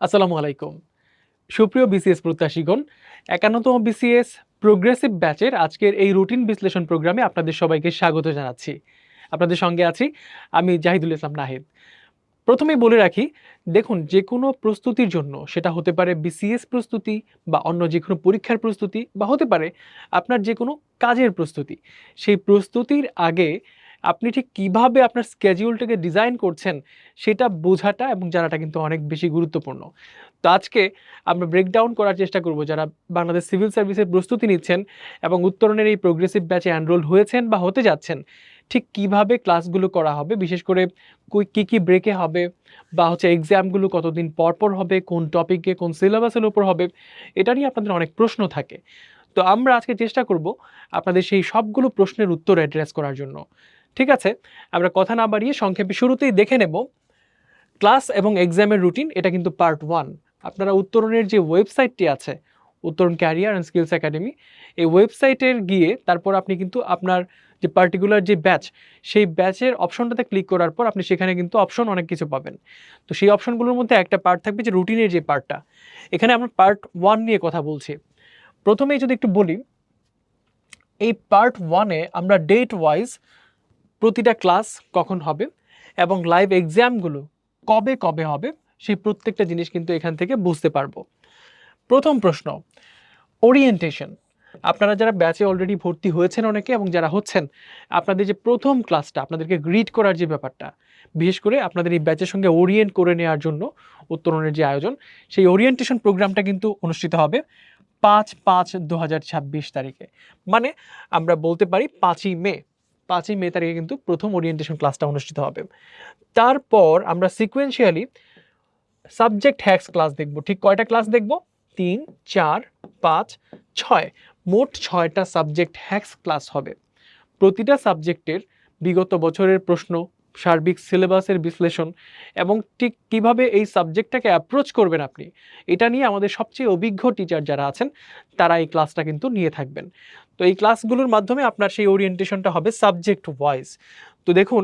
আসসালামু আলাইকুম। সুপ্রিয় বিসিএস প্রত্যাশীগণ, ৫১তম বিসিএস প্রোগ্রেসিভ ব্যাচের আজকের এই রুটিন বিশ্লেষণ প্রোগ্রামে আপনাদের সবাইকে স্বাগত জানাচ্ছি। আপনাদের সঙ্গে আছি আমি জাহিদুল ইসলাম নাহিদ। প্রথমেই বলে রাখি, দেখুন যেকোনো প্রস্তুতির জন্য সেটা হতে পারে বিসিএস প্রস্তুতি বা অন্য যেকোনো পরীক্ষার প্রস্তুতি বা হতে পারে আপনার যেকোনো কাজের প্রস্তুতি। সেই প্রস্তুতির আগে আপনি ঠিক কিভাবে আপনার স্কেডিউলটাকে ডিজাইন করছেন সেটা বোঝাটা এবং জানাটা কিন্তু অনেক বেশি গুরুত্বপূর্ণ। তো আজকে আমরা ব্রেকডাউন করার চেষ্টা করব যারা বাংলাদেশ সিভিল সার্ভিসের প্রস্তুতি নিচ্ছেন এবং উত্তরণের এই প্রোগ্রেসিভ ব্যাচে এনরোলড হয়েছেন বা হতে যাচ্ছেন, ঠিক কিভাবে ক্লাসগুলো করা হবে, বিশেষ করে কি ব্রেকে হবে বা হচ্ছে এক্সামগুলো কতদিন পর পর হবে, কোন টপিকে কোন সিলেবাসের উপর হবে, এটা নিয়ে আপনাদের অনেক প্রশ্ন থাকে। তো আমরা আজকে চেষ্টা করব আপনাদের সেই সবগুলো প্রশ্নের উত্তর অ্যাড্রেস করার জন্য। ঠিক আছে, আমরা কথা না বাড়িয়ে সংক্ষেপে শুরুতেই দেখে নেব ক্লাস এবং এক্সামের রুটিন। এটা কিন্তু পার্ট 1। আপনারা উত্তরণের যে ওয়েবসাইটটি আছে, উত্তরণ ক্যারিয়ার অ্যান্ড স্কিলস একাডেমি, এই ওয়েবসাইটের গিয়ে তারপর আপনি কিন্তু আপনার যে পার্টিকুলার যে ব্যাচ, সেই ব্যাচের অপশনটাতে ক্লিক করার পর আপনি সেখানে কিন্তু অপশন অনেক কিছু পাবেন। তো সেই অপশনগুলোর মধ্যে একটা পার্ট থাকবে যে রুটিনের যে পার্টটা। এখানে আমরা পার্ট 1 নিয়ে কথা বলছি। প্রথমেই যদি একটু বলি, এই পার্ট 1-এ আমরা ডেট ওয়াইজ প্রতিটা ক্লাস কখন হবে এবং লাইভ এক্সামগুলো কবে কবে হবে সেই প্রত্যেকটা জিনিস কিন্তু এখান থেকে বুঝতে পারবো। প্রথম প্রশ্ন, ওরিয়েন্টেশন। আপনারা যারা ব্যাচে অলরেডি ভর্তি হয়েছেন অনেকে এবং যারা হচ্ছেন, আপনাদের যে প্রথম ক্লাসটা আপনাদেরকে গ্রিড করার যে ব্যাপারটা, বিশেষ করে আপনাদের এই ব্যাচের সঙ্গে ওরিয়েন্ট করে নেওয়ার জন্য উত্তরণের যে আয়োজন, সেই ওরিয়েন্টেশন প্রোগ্রামটা কিন্তু অনুষ্ঠিত হবে ৫/৫/২০২৬ তারিখে। মানে আমরা বলতে পারি ৫ই মে। ৫ই মে তারিখে কিন্তু প্রথম ওরিয়েন্টেশন ক্লাসটা অনুষ্ঠিত হবে। তারপর আমরা সিকোয়েন্সিয়ালি সাবজেক্ট হ্যাক্স ক্লাস দেখব। ঠিক কয়টা ক্লাস দেখব? ৩, ৪, ৫, ৬, মোট ৬টা সাবজেক্ট হ্যাক্স ক্লাস হবে। প্রতিটা সাবজেক্টের বিগত বছরের প্রশ্ন, সার্বিক সিলেবাসের বিশ্লেষণ এবং ঠিক কিভাবে এই সাবজেক্টটাকে অ্যাপ্রোচ করবেন আপনি, এটা নিয়ে আমাদের সবচেয়ে অভিজ্ঞ টিচার যারা আছেন তারা এই ক্লাসটা কিন্তু নিয়ে থাকবেন। তো এই ক্লাসগুলোর মাধ্যমে আপনার সেই ওরিয়েন্টেশনটা হবে সাবজেক্ট ওয়াইজ। তো দেখুন,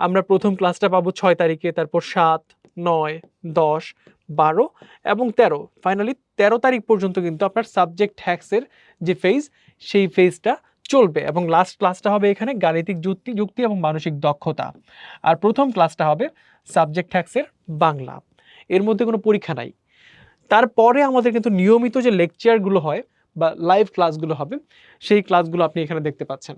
আমরা প্রথম ক্লাসটা পাবো ৬ তারিখে, তারপর ৭, ৯, ১০, ১২ এবং ১৩। ফাইনালি ১৩ তারিখ পর্যন্ত কিন্তু আপনার সাবজেক্ট হ্যাক্সের যে ফেজ, সেই ফেজটা চলবে এবং লাস্ট ক্লাসটা হবে এখানে গাণিতিক যুক্তি এবং মানসিক দক্ষতা। আর প্রথম ক্লাসটা হবে সাবজেক্ট হ্যাক্সের বাংলা। এর মধ্যে কোনো পরীক্ষা নাই। তারপরে আমাদের কিন্তু নিয়মিত যে লেকচারগুলো হয় বা লাইভ ক্লাসগুলো হবে, সেই ক্লাসগুলো আপনি এখানে দেখতে পাচ্ছেন।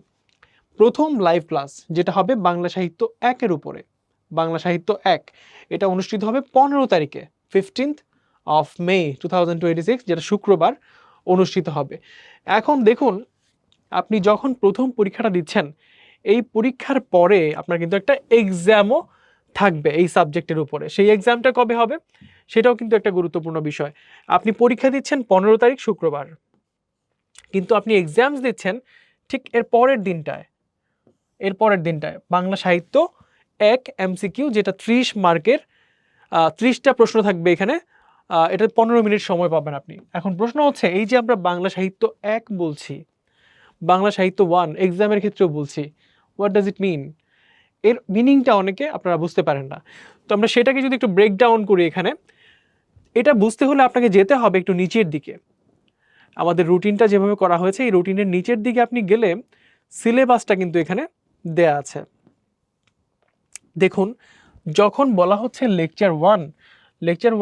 প্রথম লাইভ ক্লাস যেটা হবে বাংলা সাহিত্য ১-এর উপরে, বাংলা সাহিত্য ১, এটা অনুষ্ঠিত হবে ১৫ তারিখে, 15th of May 2026, যেটা শুক্রবার অনুষ্ঠিত হবে। এখন দেখুন, আপনি যখন প্রথম পরীক্ষাটা দিচ্ছেন, এই পরীক্ষার পরে আপনার কিন্তু একটা এক্সামও থাকবে এই সাবজেক্টের উপরে। সেই এক্সামটা কবে হবে সেটাও কিন্তু একটা গুরুত্বপূর্ণ বিষয়। আপনি পরীক্ষা দিচ্ছেন ১৫ তারিখ শুক্রবার, কিন্তু আপনি এক্সামস দিচ্ছেন ঠিক এর পরের দিনটায় বাংলা সাহিত্য ১ এমসিকিউ, যেটা ৩০ মার্কের, ৩০টা প্রশ্ন থাকবে এখানে। এটা ১৫ মিনিট সময় পাবেন আপনি। এখন প্রশ্ন হচ্ছে, এই যে আমরা বাংলা সাহিত্য ১ বলছি, বাংলা সাহিত্য 1 এক্সামের ক্ষেত্রেও বলছি, হোয়াট ডাজ ইট মিন? এর মিনিংটা অনেকে আপনারা বুঝতে পারেন না। তো আমরা সেটাকে যদি একটু ব্রেকডাউন করি এখানে, এটা বুঝতে হলে আপনাকে যেতে হবে একটু নিচের দিকে। আমাদের রুটিনটা যেভাবে করা হয়েছে, এই রুটিনের নিচের দিকে আপনি গেলে সিলেবাসটা কিন্তু এখানে দেয়া আছে। দেখুন, যখন বলা হচ্ছে লেকচার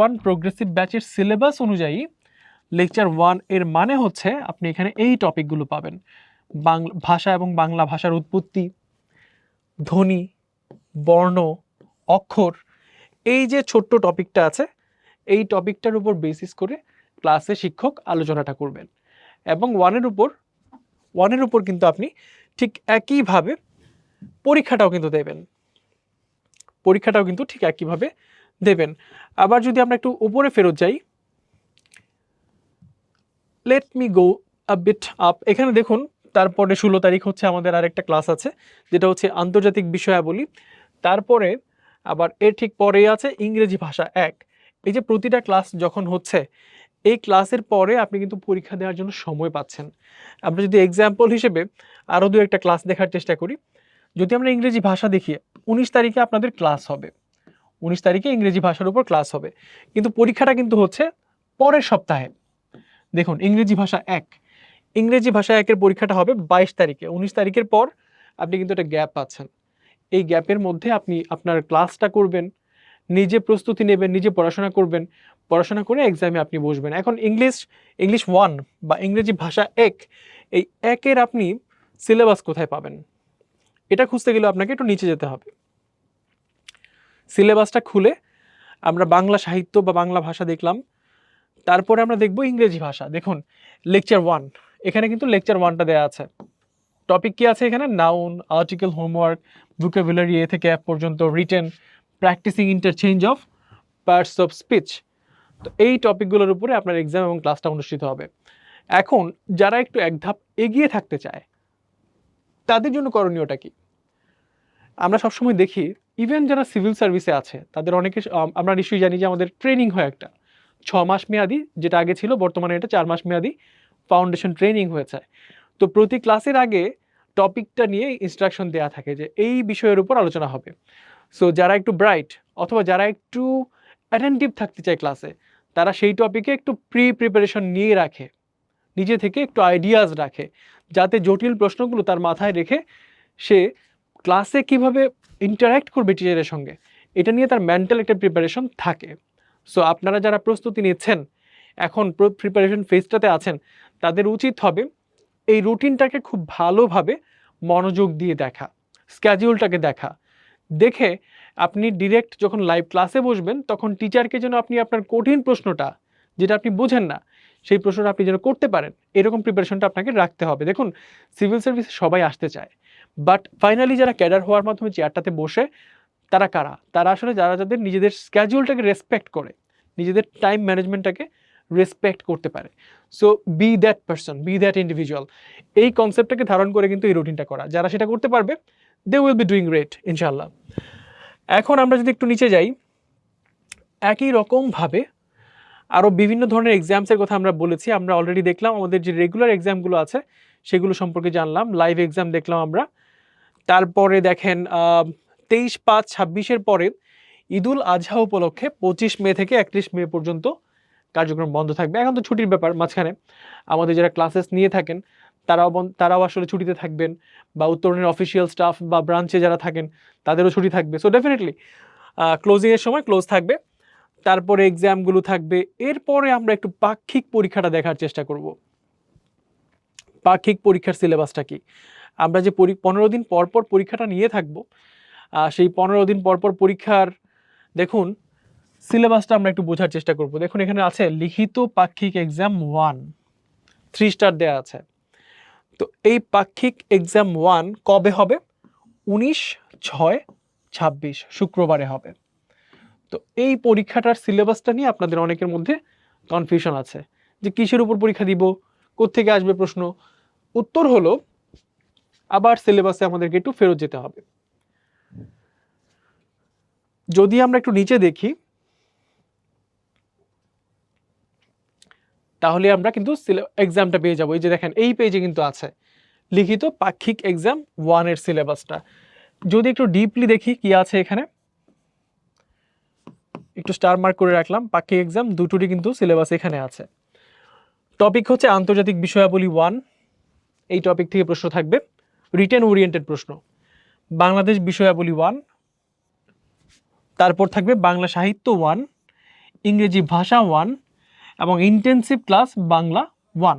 1 প্রোগ্রেসিভ ব্যাচের সিলেবাস অনুযায়ী লেকচার 1 এর মানে হচ্ছে আপনি এখানে এই টপিকগুলো পাবেন: বাংলা ভাষা এবং বাংলা ভাষার উৎপত্তি, ধ্বনি, বর্ণ, অক্ষর। এই যে ছোট্ট টপিকটা আছে, এই টপিকটার উপর বেসিস করে ক্লাসে শিক্ষক আলোচনাটা করবেন এবং ওয়ানের উপর কিন্তু আপনি ঠিক একইভাবে পরীক্ষাটাও কিন্তু ঠিক একইভাবে দেবেন। আবার যদি আমরা একটু উপরে ফেরত যাই, let me go a bit up. এখানে দেখুন, তারপরে ১৬ তারিখ হচ্ছে আমাদের আরেকটা ক্লাস আছে, যেটা হচ্ছে আন্তর্জাতিক বিষয়াবলী। তারপরে আবার এর ঠিক পরেই আছে ইংরেজি ভাষা ১। এই যে প্রতিটা ক্লাস যখন হচ্ছে, এই ক্লাসের পরে আপনি কিন্তু পরীক্ষা দেওয়ার জন্য সময় পাচ্ছেন। আমরা যদি এক্সাম্পল হিসেবে আরও ২-১টা ক্লাস দেখার চেষ্টা করি, যদি আমরা ইংরেজি ভাষা দেখি, ১৯ তারিখে আপনাদের ক্লাস হবে। 19 তারিখে ইংরেজি ভাষার উপর ক্লাস হবে, কিন্তু পরীক্ষাটা কিন্তু হচ্ছে পরের সপ্তাহে। দেখুন ইংরেজি ভাষা 1, ইংরেজি ভাষা 1-এর পরীক্ষাটা হবে 22 তারিখে। 19 তারিখের পর আপনি কিন্তু একটা গ্যাপ পাচ্ছেন। এই গ্যাপের মধ্যে আপনি আপনার ক্লাসটা করবেন, নিজে প্রস্তুতি নেবেন, নিজে পড়াশোনা করবেন, পড়াশোনা করে এক্সামে আপনি বসবেন। এখন ইংলিশ 1 বা ইংরেজি ভাষা 1, এই 1-এর আপনি সিলেবাস কোথায় পাবেন? এটা খুঁজতে গেলে আপনাকে একটু নিচে যেতে হবে। সিলেবাসটা খুলে আমরা বাংলা সাহিত্য বা বাংলা ভাষা দেখলাম, তারপরে আমরা দেখব ইংরেজি ভাষা। দেখুন লেকচার 1, এখানে কিন্তু লেকচার 1টা দেয়া আছে। টপিক কি আছে এখানে? Noun, article, homework, vocabulary A থেকে এফ পর্যন্ত, written, practising interchange of parts of speech. তো এই টপিকগুলোর উপরে আপনার এক্সাম এবং ক্লাসটা অনুষ্ঠিত হবে। এখন যারা একটু এক ধাপ এগিয়ে থাকতে চায় তাদের জন্য করণীয়টা কি? আমরা সবসময় দেখি ইভেন যারা সিভিল সার্ভিসে আছে তাদের অনেকে আমরা নিশ্চয়ই জানি যে আমাদের ট্রেনিং হয় একটা 6 মাস মেয়াদি, যেটা আগে ছিল, বর্তমানে এটা 4 মাস মেয়াদি ফাউন্ডেশন ট্রেনিং হয়েছে। তো প্রতি ক্লাসের আগে টপিকটা নিয়ে ইনস্ট্রাকশন দেওয়া থাকে যে এই বিষয়ের উপর আলোচনা হবে। সো যারা একটু ব্রাইট অথবা যারা একটু অ্যাটেন্টিভ থাকতে চায় ক্লাসে, তারা সেই টপিকে একটু প্রিপারেশন নিয়ে রাখে, নিজে থেকে একটু আইডিয়াস রাখে, যাতে জটিল প্রশ্নগুলো তার মাথায় রেখে সে ক্লাসে কিভাবে ইন্টারঅ্যাক্ট করবে টিচারের সঙ্গে, এটা নিয়ে তার মেন্টাল একটা প্রিপারেশন থাকে। সো আপনারা যারা প্রস্তুতি নিচ্ছেন, এখন প্রিপারেশন ফেজটাতে আছেন, তাদের উচিত হবে এই রুটিনটাকে খুব ভালোভাবে মনোযোগ দিয়ে দেখা, স্ক্যাডিউলটাকে দেখা, দেখে আপনি ডিরেক্ট যখন লাইভ ক্লাসে বসবেন তখন টিচারকে যেন আপনি আপনার কঠিন প্রশ্নটা, যেটা আপনি বোঝেন না, সেই প্রশ্নটা আপনি যেন করতে পারেন, এরকম প্রিপারেশনটা আপনাকে রাখতে হবে। দেখুন সিভিল সার্ভিসে সবাই আসতে চায়, বাট ফাইনালি যারা ক্যাডার হওয়ার মাধ্যমে চেয়ারটাতে বসে, তারা কারা? তারা আসলে যাদের নিজেদের স্ক্যাডিউলটাকে রেসপেক্ট করে, নিজেদের টাইম ম্যানেজমেন্টটাকে রেসপেক্ট করতে পারে। So be that person, be that individual, এই কনসেপ্টটাকে ধারণ করে কিন্তু এই রুটিনটা করা। যারা সেটা করতে পারবে, they will be doing great ইনশাআল্লাহ। এখন আমরা যদি একটু নিচে যাই, একই রকমভাবে আরও বিভিন্ন ধরনের এক্সামসের কথা আমরা বলেছি। আমরা অলরেডি দেখলাম আমাদের যে রেগুলার এক্সামগুলো আছে সেগুলো সম্পর্কে জানলাম, লাইভ এক্সাম দেখলাম আমরা। তারপরে দেখেন 23/5/26-এর পরে ঈদুল আজহা উপলক্ষে 25 মে থেকে 31 মে পর্যন্ত কার্যক্রম বন্ধ থাকবে। এখন তো ছুটির ব্যাপার, মাঝখানে আমাদের যারা ক্লাসেস নিয়ে থাকেন তারাও আসলে ছুটিতে থাকবেন, বা উত্তরণের অফিসিয়াল স্টাফ বা ব্রাঞ্চে যারা থাকেন তাদেরও ছুটি থাকবে। সো ডেফিনেটলি ক্লোজিংয়ের সময় ক্লোজ থাকবে, তারপরে এক্সামগুলো থাকবে। এরপরে আমরা একটু পাক্ষিক পরীক্ষাটা দেখার চেষ্টা করব। পাক্ষিক পরীক্ষার সিলেবাসটা কি? আমরা যে 15 দিন পর পর পরীক্ষাটা নিয়ে থাকবো, সেই 15 দিন পর পর পরীক্ষার দেখুন সিলেবাসটা আমরা একটু বোঝার চেষ্টা করব। দেখুন এখানে আছে লিখিত পাক্ষিক এক্সাম 1, 3 স্টার দেওয়া আছে। তো এই পাক্ষিক এক্সাম 1 কবে হবে? 19/6/26 শুক্রবারে হবে। তো এই পরীক্ষাটার সিলেবাসটা নিয়ে আপনাদের অনেকের মধ্যে কনফিউশন আছে যে কিসের উপর পরীক্ষা দিব, কোত্থেকে আসবে প্রশ্ন। উত্তর হলো আবার সিলেবাসে আমাদেরকে একটু ফেরত যেতে হবে। যদি আমরা একটু নিচে দেখি তাহলে আমরা কিন্তু এক্সামটা পেয়ে যাবো। এই যে দেখেন এই পেজে কিন্তু আছে লিখিত পাক্ষিক এক্সাম 1 এর সিলেবাসটা। যদি একটু ডিপলি দেখি কি আছে এখানে, একটু স্টার মার্ক করে রাখলাম। পাক্ষিক এক্সাম দুটোরই কিন্তু সিলেবাস এখানে আছে। টপিক হচ্ছে আন্তর্জাতিক বিষয়াবলী 1, এই টপিক থেকে প্রশ্ন থাকবে, রিটেন ওরিয়েন্টেড প্রশ্ন। বাংলাদেশ বিষয়াবলী 1, তারপর থাকবে বাংলা সাহিত্য 1, ইংরেজি ভাষা 1 এবং ইন্টেন্সিভ ক্লাস বাংলা 1।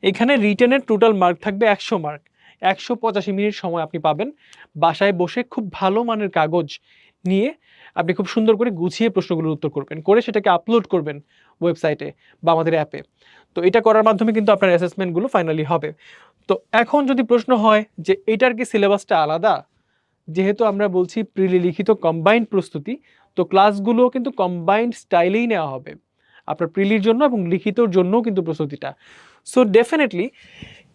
এখানে রিটেনের টোটাল মার্ক থাকবে 100 মার্ক। 185 মিনিট সময় আপনি পাবেন বাসায় বসে খুব ভালো মানের কাগজ নিয়ে আপনি খুব সুন্দর করে গুছিয়ে প্রশ্নগুলোর উত্তর করবেন, করে সেটাকে আপলোড করবেন ওয়েবসাইটে বা আমাদের অ্যাপে। তো এটা করার মাধ্যমে কিন্তু আপনার অ্যাসেসমেন্টগুলো ফাইনালি হবে। তো এখন যদি প্রশ্ন হয় যে এটার কি সিলেবাসটা আলাদা, যেহেতু আমরা বলছি প্রিলি লিখিত কম্বাইন্ড প্রস্তুতি, তো ক্লাসগুলো কিন্তু কম্বাইন্ড স্টাইলেই নেওয়া হবে আপনার প্রিলির জন্য এবং লিখিতর জন্যও কিন্তু প্রস্তুতিটা। So definitely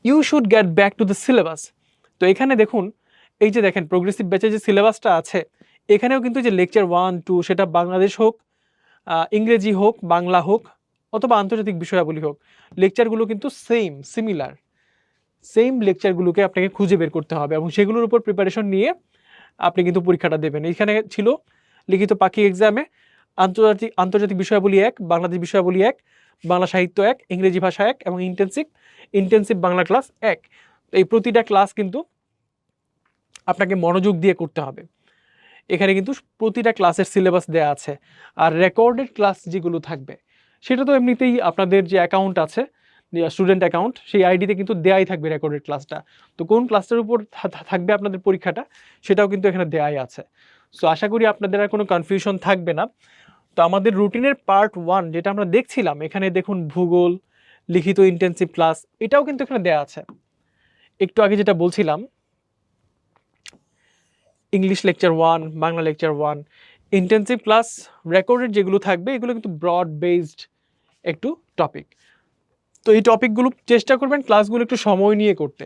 you should get back to the syllabus. তো এখানে দেখুন এই যে দেখেন প্রোগ্রেসিভ ব্যাচে যে সিলেবাসটা আছে, এখানেও কিন্তু যে লেকচার 1, 2 সেটা বাংলাদেশ হোক, ইংরেজি হোক, বাংলা হোক অথবা আন্তর্জাতিক বিষয়াবলী হোক, লেকচারগুলো কিন্তু সিমিলার। সেম লেকচারগুলোকে আপনাকে খুঁজে বের করতে হবে এবং সেগুলোর উপর প্রিপারেশন নিয়ে আপনি কিন্তু পরীক্ষাটা দেবেন। এখানে ছিল লিখিত পাখি এক্সামে আন্তর্জাতিক বিষয়াবলী 1, বাংলাদেশ বিষয়াবলী 1, বাংলা সাহিত্য 1, ইংরেজি ভাষা 1 এবং ইন্টেন্সিভ বাংলা ক্লাস 1। এই প্রতিটা ক্লাস কিন্তু আপনাকে মনোযোগ দিয়ে করতে হবে। এখানে কিন্তু প্রতিটা ক্লাসের সিলেবাস দেয়া আছে। আর রেকর্ডেড ক্লাস যেগুলো থাকবে সেটা তো এমনিতেই আপনাদের যে অ্যাকাউন্ট আছে, স্টুডেন্ট অ্যাকাউন্ট, সেই আইডিতে কিন্তু দেয়াই থাকবে রেকর্ডেড ক্লাসটা। তো কোন ক্লাসটার উপর থাকবে আপনাদের পরীক্ষাটা সেটাও কিন্তু এখানে দেয়াই আছে। সো আশা করি আপনাদের আর কোনো কনফিউশন থাকবে না। তো আমাদের রুটিনের পার্ট 1 যেটা আমরা দেখছিলাম, এখানে দেখুন ভূগোল, লিখিত ইন্টেন্সিভ ক্লাস, এটাও কিন্তু এখানে দেয়া আছে। একটু আগে যেটা বলছিলাম, English lecture 1, Bangla lecture 1, intensive class recorded যেগুলো থাকবে এগুলো কিন্তু ব্রড বেসড একটু টপিক। তো এই টপিকগুলো চেষ্টা করবেন ক্লাসগুলো একটু সময় নিয়ে করতে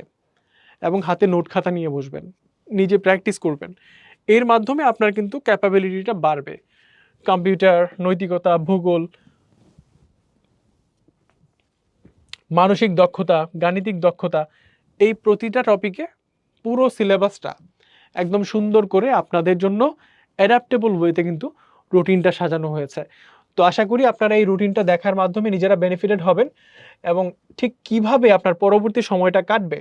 এবং হাতে নোট খাতা নিয়ে বসবেন, নিজে প্র্যাকটিস করবেন। এর মাধ্যমে আপনার কিন্তু ক্যাপাবিলিটিটা বাড়বে। কম্পিউটার, নৈতিকতা, ভূগোল, মানসিক দক্ষতা, গাণিতিক দক্ষতা, এই প্রতিটা টপিকে পুরো সিলেবাসটা একদম সুন্দর করে আপনাদের জন্য অ্যাডাপ্টেবল ওয়েতে কিন্তু রুটিনটা সাজানো হয়েছে। তো আশা করি আপনারা এই রুটিনটা দেখার মাধ্যমে নিজেরা বেনিফিটেড হবেন এবং ঠিক কিভাবে আপনার পরবর্তী সময়টা কাটবে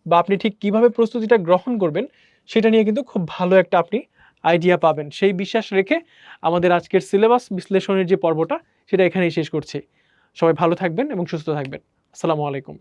বা আপনি ঠিক কিভাবে প্রস্তুতিটা গ্রহণ করবেন সেটা নিয়ে কিন্তু খুব ভালো একটা আপনি আইডিয়া পাবেন। সেই বিশ্বাস রেখে আমাদের আজকের সিলেবাস বিশ্লেষণের যে পর্বটা সেটা এখানেই শেষ করছি। সবাই ভালো থাকবেন এবং সুস্থ থাকবেন। আসসালামু আলাইকুম।